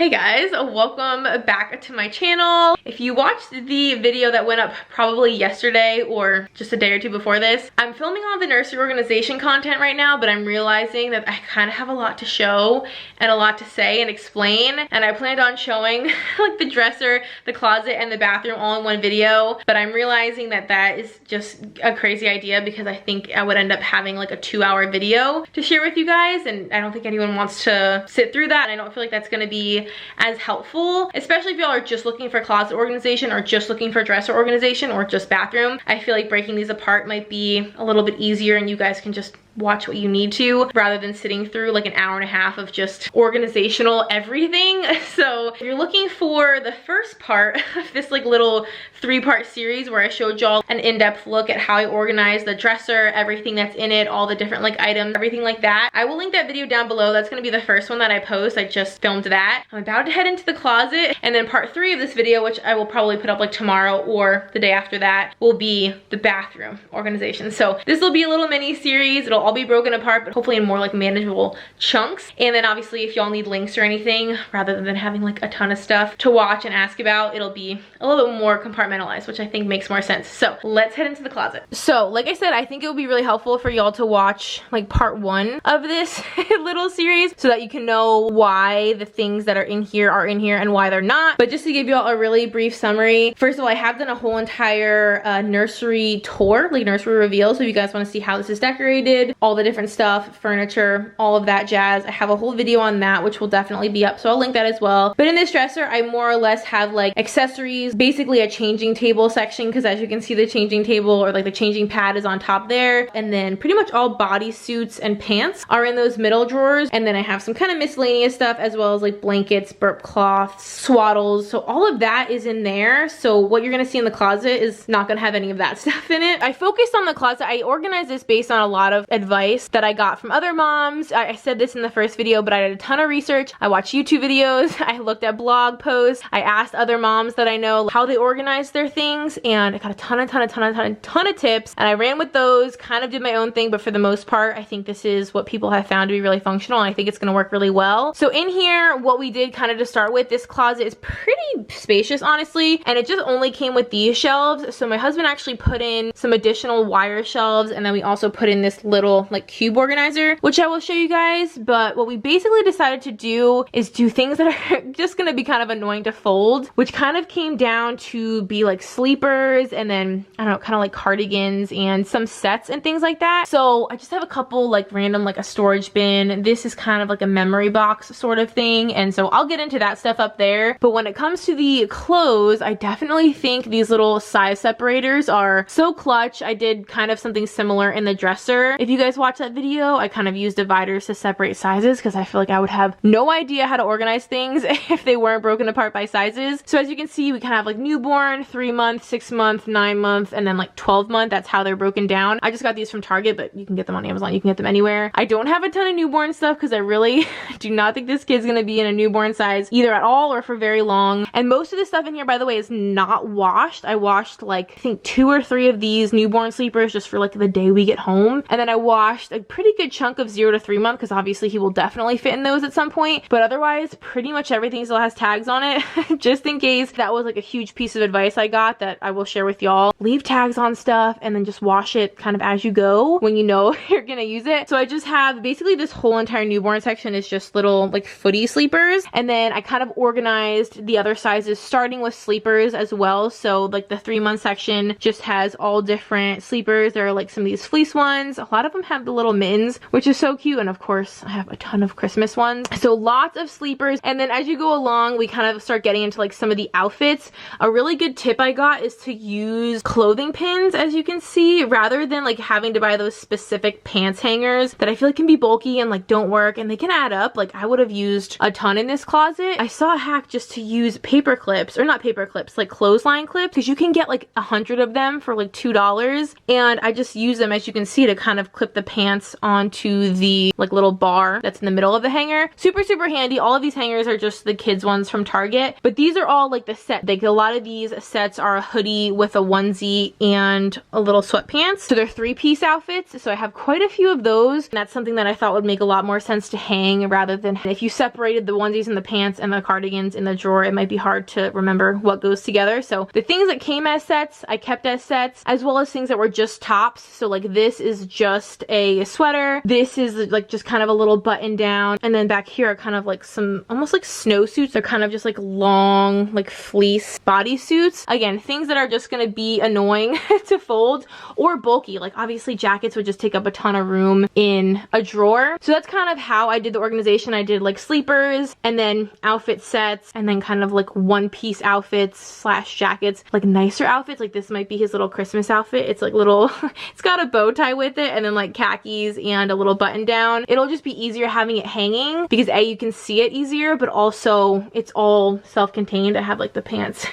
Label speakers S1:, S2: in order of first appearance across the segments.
S1: Hey guys, welcome back to my channel. If you watched the video that went up probably yesterday or just a day or two before this, I'm filming all the nursery organization content right now, but I'm realizing that I kind of have a lot to show and a lot to say and explain, and I planned on showing like the dresser, the closet, and the bathroom all in one video, but I'm realizing that that is just a crazy idea because I think I would end up having like a 2-hour video to share with you guys, and I don't think anyone wants to sit through that, and I don't feel like that's gonna be as helpful, especially if y'all are just looking for closet organization or just looking for dresser organization or just bathroom. I feel like breaking these apart might be a little bit easier and you guys can just watch what you need to rather than sitting through like an hour and a half of just organizational everything. So if you're looking for the first part of this like little 3-part series where I showed y'all an in-depth look at how I organize the dresser, everything that's in it, all the different like items, everything like that, I will link that video down below. That's gonna be the first one that I post. I just filmed that. I'm about to head into the closet, and then part 3 of this video, which I will probably put up like tomorrow or the day after that, will be the bathroom organization. So this will be a little mini series. It'll all be broken apart, but hopefully in more like manageable chunks. And then obviously if y'all need links or anything, rather than having like a ton of stuff to watch and ask about, it'll be a little bit more compartmentalized, which I think makes more sense. So let's head into the closet. So like I said, I think it would be really helpful for y'all to watch like part 1 of this little series so that you can know why the things that are in here and why they're not. But just to give y'all a really brief summary, first of all, I have done a whole entire nursery tour, like nursery reveal. So if you guys want to see how this is decorated, all the different stuff, furniture, all of that jazz, I have a whole video on that, which will definitely be up, so I'll link that as well. But in this dresser, I more or less have like accessories, basically a changing table section, because as you can see, the changing table or like the changing pad is on top there, and then pretty much all bodysuits and pants are in those middle drawers, and then I have some kind of miscellaneous stuff as well as like blankets, burp cloths, swaddles, so all of that is in there. So what you're gonna see in the closet is not gonna have any of that stuff in it. I focused on the closet. I organized this based on a lot of advice that I got from other moms. I said this in the first video, but I did a ton of research. I watched YouTube videos, I looked at blog posts, I asked other moms that I know how they organize their things, and I got a ton of tips, and I ran with those, kind of did my own thing, but for the most part, I think this is what people have found to be really functional, and I think it's gonna work really well. So in here, what we did kind of to start with, this closet is pretty spacious, honestly, and it just only came with these shelves. So my husband actually put in some additional wire shelves, and then we also put in this little like cube organizer, which I will show you guys. But what we basically decided to do is do things that are just gonna be kind of annoying to fold, which kind of came down to be like sleepers, and then I don't know, kind of like cardigans and some sets and things like that. So I just have a couple like random, like a storage bin. This is kind of like a memory box sort of thing, and so I'll get into that stuff up there. But when it comes to the clothes, I definitely think these little size separators are so clutch. I did kind of something similar in the dresser. If you guys watch that video, I kind of used dividers to separate sizes because I feel like I would have no idea how to organize things if they weren't broken apart by sizes. So as you can see, we kind of have like newborn, 3-month, 6-month, 9-month, and then like 12-month. That's how they're broken down. I just got these from Target, but you can get them on Amazon. You can get them anywhere. I don't have a ton of newborn stuff because I really do not think this kid's gonna be in a newborn size either at all or for very long. And most of the stuff in here, by the way, is not washed. I washed like I think 2 or 3 of these newborn sleepers just for like the day we get home, and then I washed a pretty good chunk of 0 to 3 month because obviously he will definitely fit in those at some point. But otherwise, pretty much everything still has tags on it. Just in case that was like a huge piece of advice I got that I will share with y'all. Leave tags on stuff and then just wash it kind of as you go when you know you're gonna use it. So I just have basically this whole entire newborn section is just little like footy sleepers, and then I kind of organized the other sizes starting with sleepers as well. So like the 3-month section just has all different sleepers. There are like some of these fleece ones. A lot of them have the little mittens, which is so cute. And of course I have a ton of Christmas ones. So lots of sleepers. And then as you go along, we kind of start getting into like some of the outfits. A really good tip I got is to use clothing pins, as you can see, rather than like having to buy those specific pants hangers that I feel like can be bulky and like don't work, and they can add up. Like I would have used a ton in this closet. I saw a hack just to use paper clips, or not paper clips, like clothesline clips, because you can get like 100 of them for like $2, and I just use them, as you can see, to kind of clip clip the pants onto the like little bar that's in the middle of the hanger. Super, super handy. All of these hangers are just the kids ones from Target, but these are all like the set. Like a lot of these sets are a hoodie with a onesie and a little sweatpants. So they're 3-piece outfits. So I have quite a few of those. And that's something that I thought would make a lot more sense to hang rather than if you separated the onesies and the pants and the cardigans in the drawer, it might be hard to remember what goes together. So the things that came as sets, I kept as sets, as well as things that were just tops. So like this is just a sweater. This is like just kind of a little button down. And then back here are kind of like some almost like snowsuits. They're kind of just like long like fleece bodysuits. Again, things that are just gonna be annoying to fold or bulky. Like obviously jackets would just take up a ton of room in a drawer. So that's kind of how I did the organization. I did like sleepers and then outfit sets and then kind of like 1-piece outfits slash jackets, like nicer outfits. Like this might be his little Christmas outfit. It's like little, it's got a bow tie with it and then like khakis and a little button down. It'll just be easier having it hanging because A, you can see it easier, but also it's all self-contained. I have like the pants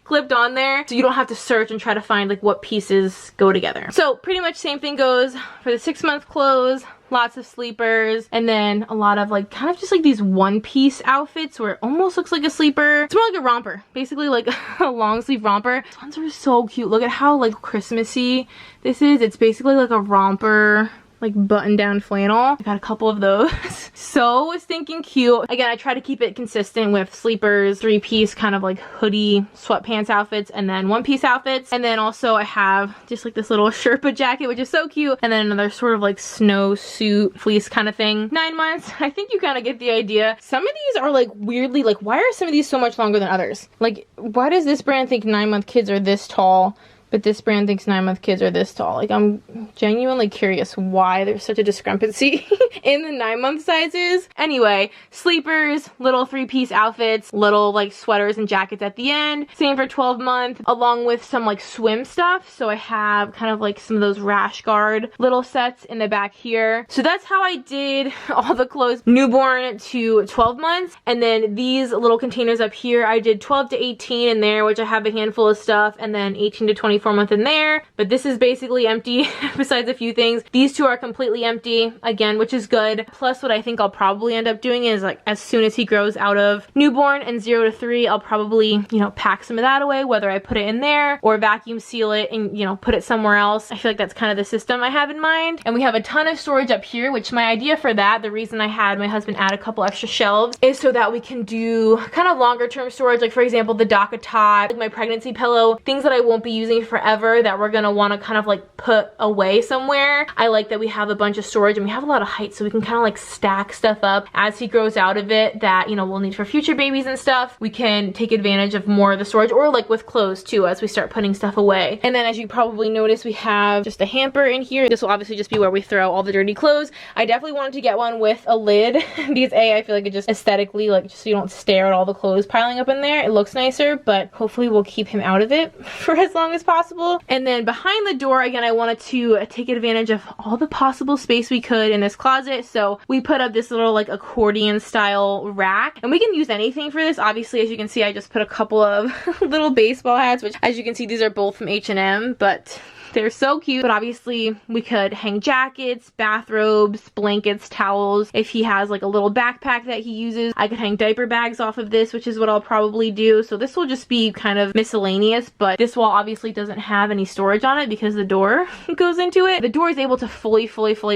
S1: clipped on there, so you don't have to search and try to find like what pieces go together. So pretty much same thing goes for the 6-month clothes. Lots of sleepers, and then a lot of like kind of just like these 1-piece outfits where it almost looks like a sleeper. It's more like a romper, basically like a long sleeve romper. These ones are so cute. Look at how like Christmassy this is. It's basically like a romper, like button down flannel. I got a couple of those. So stinking cute. Again, I try to keep it consistent with sleepers, 3-piece kind of like hoodie sweatpants outfits, and then 1-piece outfits. And then also I have just like this little Sherpa jacket, which is so cute. And then another sort of like snow suit fleece kind of thing. 9 months. I think you kind of get the idea. Some of these are like weirdly, like why are some of these so much longer than others? Like why does this brand think 9-month kids are this tall, but this brand thinks 9-month kids are this tall? Like I'm genuinely curious why there's such a discrepancy in the 9-month sizes. Anyway, sleepers, little 3-piece outfits, little like sweaters and jackets at the end. Same for 12-month, along with some like swim stuff. So I have kind of like some of those rash guard little sets in the back here. So that's how I did all the clothes newborn to 12 months. And then these little containers up here, I did 12 to 18 in there, which I have a handful of stuff, and then 18 to 24-month in there. But this is basically empty besides a few things. These two are completely empty again, which is good. Plus what I think I'll probably end up doing is like as soon as he grows out of newborn and 0 to 3, I'll probably, you know, pack some of that away, whether I put it in there or vacuum seal it and, you know, put it somewhere else. I feel like that's kind of the system I have in mind. And we have a ton of storage up here, which my idea for that, the reason I had my husband add a couple extra shelves, is so that we can do kind of longer term storage. Like for example, the DACA tot, like my pregnancy pillow, things that I won't be using forever that we're gonna want to kind of like put away somewhere. I like that we have a bunch of storage and we have a lot of height, so we can kind of like stack stuff up as he grows out of it that, you know, we'll need for future babies and stuff. We can take advantage of more of the storage, or like with clothes too, as we start putting stuff away. And then as you probably notice, we have just a hamper in here. This will obviously just be where we throw all the dirty clothes. I definitely wanted to get one with a lid because A, I feel like it just aesthetically, like just so you don't stare at all the clothes piling up in there, it looks nicer, but hopefully we'll keep him out of it for as long as possible. And then behind the door, again, I wanted to take advantage of all the possible space we could in this closet. So we put up this little like accordion style rack, and we can use anything for this. Obviously, as you can see, I just put a couple of little baseball hats, which as you can see, these are both from H&M, but they're so cute. But obviously we could hang jackets, bathrobes, blankets, towels. If he has like a little backpack that he uses, I could hang diaper bags off of this, which is what I'll probably do. So this will just be kind of miscellaneous, but this wall obviously doesn't have any storage on it because the door goes into it. The door is able to fully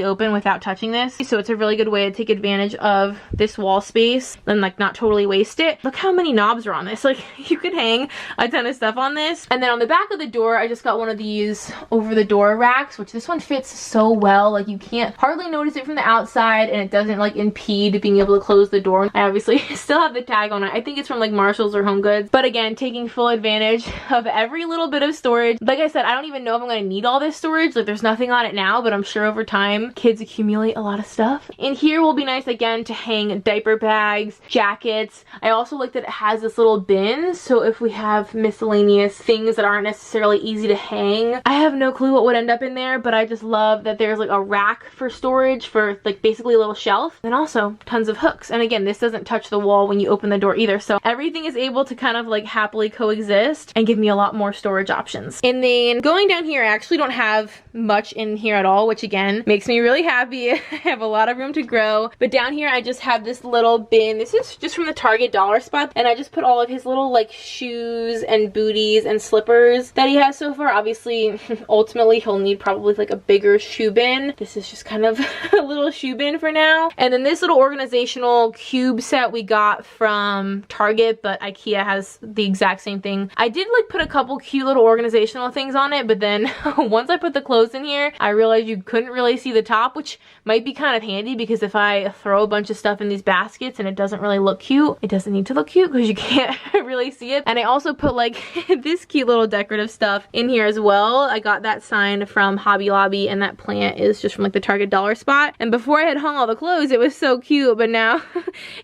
S1: open without touching this. So it's a really good way to take advantage of this wall space and like not totally waste it. Look how many knobs are on this. Like you could hang a ton of stuff on this. And then on the back of the door, I just got one of these over the door racks, which this one fits so well. Like you can't hardly notice it from the outside, and it doesn't like impede being able to close the door. I obviously still have the tag on it. I think it's from like Marshalls or Home Goods, but again, taking full advantage of every little bit of storage. Like I said, I don't even know if I'm going to need all this storage. Like there's nothing on it now, but I'm sure over time kids accumulate a lot of stuff. In here will be nice again to hang diaper bags, jackets. I also like that it has this little bin, so if we have miscellaneous things that aren't necessarily easy to hang, I have no clue what would end up in there, but I just love that there's like a rack for storage for like basically a little shelf, and also tons of hooks. And again, this doesn't touch the wall when you open the door either, so everything is able to kind of like happily coexist and give me a lot more storage options. And then going down here, I actually don't have much in here at all, which again makes me really happy. I have a lot of room to grow. But down here I just have this little bin. This is just from the Target dollar spot, and I just put all of his little like shoes and booties and slippers that he has so far. Obviously ultimately he'll need probably like a bigger shoe bin. This is just kind of a little shoe bin for now. And then this little organizational cube set we got from Target, but IKEA has the exact same thing. I did like put a couple cute little organizational things on it, but then once I put the clothes in here, I realized you couldn't really see the top, which might be kind of handy because if I throw a bunch of stuff in these baskets and it doesn't really look cute, it doesn't need to look cute because you can't really see it. And I also put like this cute little decorative stuff in here as well. I got that sign from Hobby Lobby, and that plant is just from like the Target dollar spot. And before I had hung all the clothes, it was so cute, but now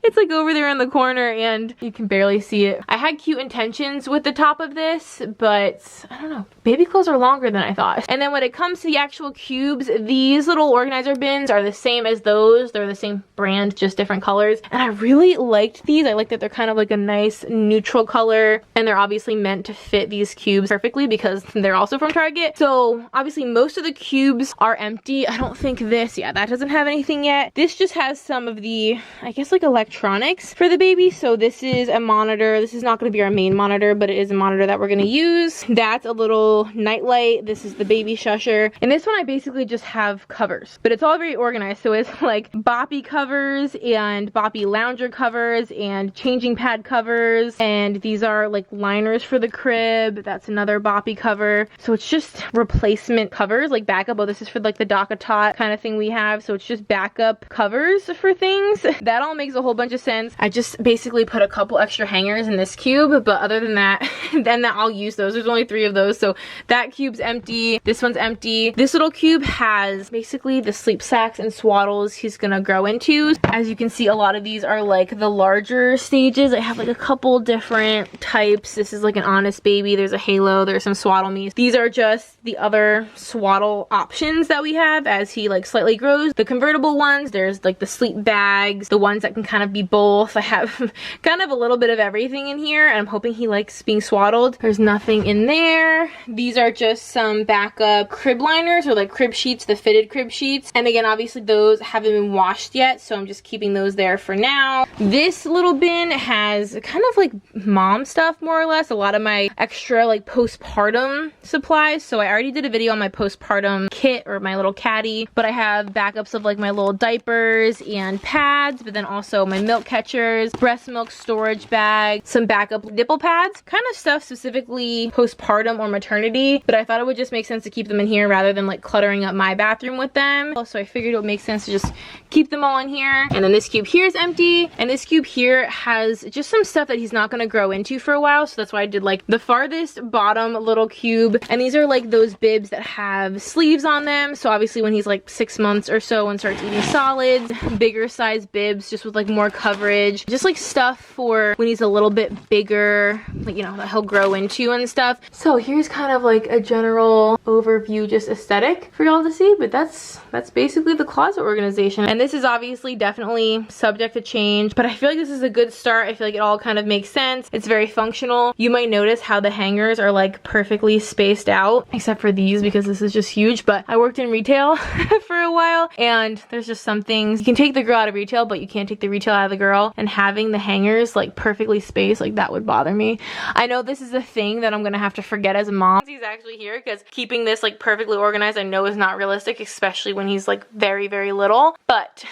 S1: it's like over there in the corner and you can barely see it. I had cute intentions with the top of this, but I don't know, baby clothes are longer than I thought. And then when it comes to the actual cubes, these little organizer bins are the same as those. They're the same brand, just different colors. And I really liked these. I like that they're kind of like a nice neutral color, and they're obviously meant to fit these cubes perfectly because they're also from Target. So obviously most of the cubes are empty. I don't think this, yeah, that doesn't have anything yet. This just has some of the, I guess, like electronics for the baby. So this is a monitor. This is not going to be our main monitor, but it is a monitor that we're going to use. That's a little nightlight. This is the baby shusher. And this one I basically just have covers, but it's all very organized. So it's like boppy covers and boppy lounger covers and changing pad covers. And these are like liners for the crib. That's another boppy cover. So it's just replacement covers, like backup. Oh, this is for like the DockATot kind of thing we have. So it's just backup covers for things. That all makes a whole bunch of sense. I just basically put a couple extra hangers in this cube, but other than that, then I'll use those. There's only 3 of those. So that cube's empty. This one's empty. This little cube has basically the sleep sacks and swaddles he's gonna grow into. As you can see, a lot of these are like the larger stages. I have like a couple different types. This is like an Honest Baby. There's a Halo. There's some Swaddle Me's. These are just the other swaddle options that we have as he like slightly grows. The convertible ones, there's like the sleep bags, the ones that can kind of be both. I have kind of a little bit of everything in here, and I'm hoping he likes being swaddled. There's nothing in there. These are just some backup crib liners, or like crib sheets, the fitted crib sheets. And again, obviously those haven't been washed yet, so I'm just keeping those there for now. This little bin has kind of like mom stuff, more or less. A lot of my extra like postpartum supplies. So I already did a video on my postpartum kit, or my little caddy, but I have backups of like my little diapers and pads, but then also my milk catchers, breast milk storage bag, some backup nipple pads, kind of stuff specifically postpartum or maternity, but I thought it would just make sense to keep them in here rather than like cluttering up my bathroom with them. So I figured it would make sense to just keep them all in here. And then this cube here is empty, and this cube here has just some stuff that he's not going to grow into for a while, so that's why I did like the farthest bottom little cube. And these are like those bibs that have sleeves on them, so obviously when he's like 6 months or so and starts eating solids, bigger size bibs just with like more coverage, just like stuff for when he's a little bit bigger, like, you know, that he'll grow into and stuff. So here's kind of like a general overview, just aesthetic for y'all to see, but that's basically the closet organization. And this is obviously definitely subject to change, but I feel like this is a good start. I feel like it all kind of makes sense. It's very functional. You might notice how the hangers are like perfectly spaced out, except for these because this is just huge, but I worked in retail for a while, and there's just some things, you can take the girl out of retail, but you can't take the retail out of the girl, and having the hangers like perfectly spaced, like that would bother me. I know this is a thing that I'm gonna have to forget as a mom. He's actually here because keeping this like perfectly organized I know is not realistic, especially when he's like very, very little, but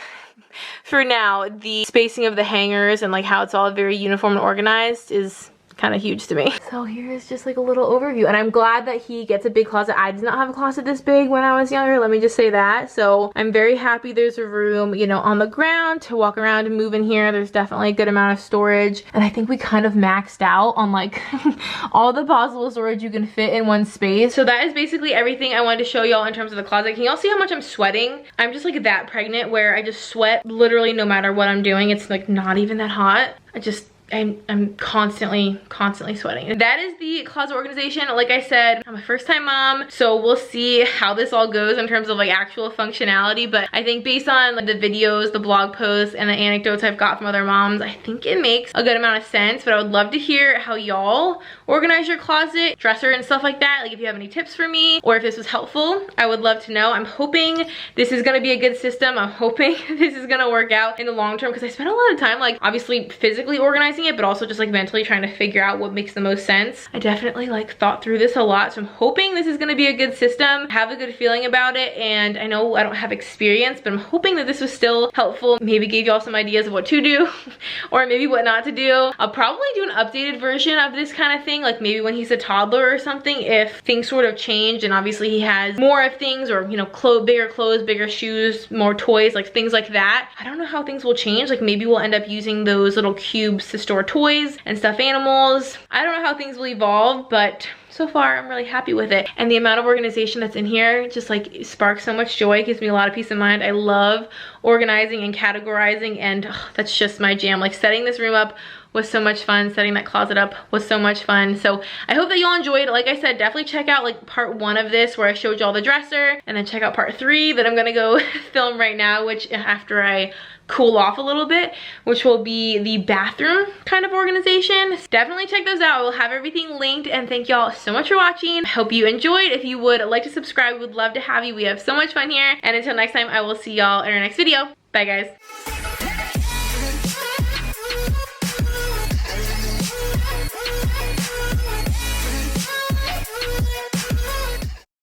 S1: for now, the spacing of the hangers and like how it's all very uniform and organized is kind of huge to me. So here's just like a little overview, and I'm glad that he gets a big closet. I did not have a closet this big when I was younger, let me just say that. So I'm very happy there's a room, you know, on the ground to walk around and move in here. There's definitely a good amount of storage, and I think we kind of maxed out on like all the possible storage you can fit in one space. So that is basically everything I wanted to show y'all in terms of the closet. Can y'all see how much I'm sweating? I'm just like that pregnant where I just sweat literally no matter what I'm doing. It's like not even that hot. I just I'm constantly sweating. And that is the closet organization. Like I said, I'm a first-time mom, so we'll see how this all goes in terms of like actual functionality. But I think based on like, the videos, the blog posts, and the anecdotes I've got from other moms, I think it makes a good amount of sense. But I would love to hear how y'all organize your closet, dresser, and stuff like that. Like if you have any tips for me, or if this was helpful, I would love to know. I'm hoping this is gonna be a good system. I'm hoping this is gonna work out in the long term, because I spent a lot of time like obviously physically organizing it, but also just like mentally trying to figure out what makes the most sense. I definitely like thought through this a lot, so I'm hoping this is gonna be a good system. I have a good feeling about it, and I know I don't have experience, but I'm hoping that this was still helpful. Maybe gave y'all some ideas of what to do or maybe what not to do. I'll probably do an updated version of this kind of thing, like maybe when he's a toddler or something, if things sort of change and obviously he has more of things, or you know, bigger clothes, bigger shoes, more toys, like things like that. I don't know how things will change. Like maybe we'll end up using those little cubes to store toys and stuffed animals. I don't know how things will evolve, but so far I'm really happy with it. And the amount of organization that's in here just like sparks so much joy, gives me a lot of peace of mind. I love organizing and categorizing, and that's just my jam. Like setting this room up was so much fun. Setting that closet up was so much fun. So I hope that y'all enjoyed. Like I said, definitely check out like part 1 of this where I showed y'all the dresser, and then check out part 3 that I'm gonna go film right now, which after I cool off a little bit, which will be the bathroom kind of organization. Definitely check those out. I will have everything linked, and thank y'all so much for watching. I hope you enjoyed. If you would like to subscribe, we would love to have you. We have so much fun here, and until next time, I will see y'all in our next video. Bye guys.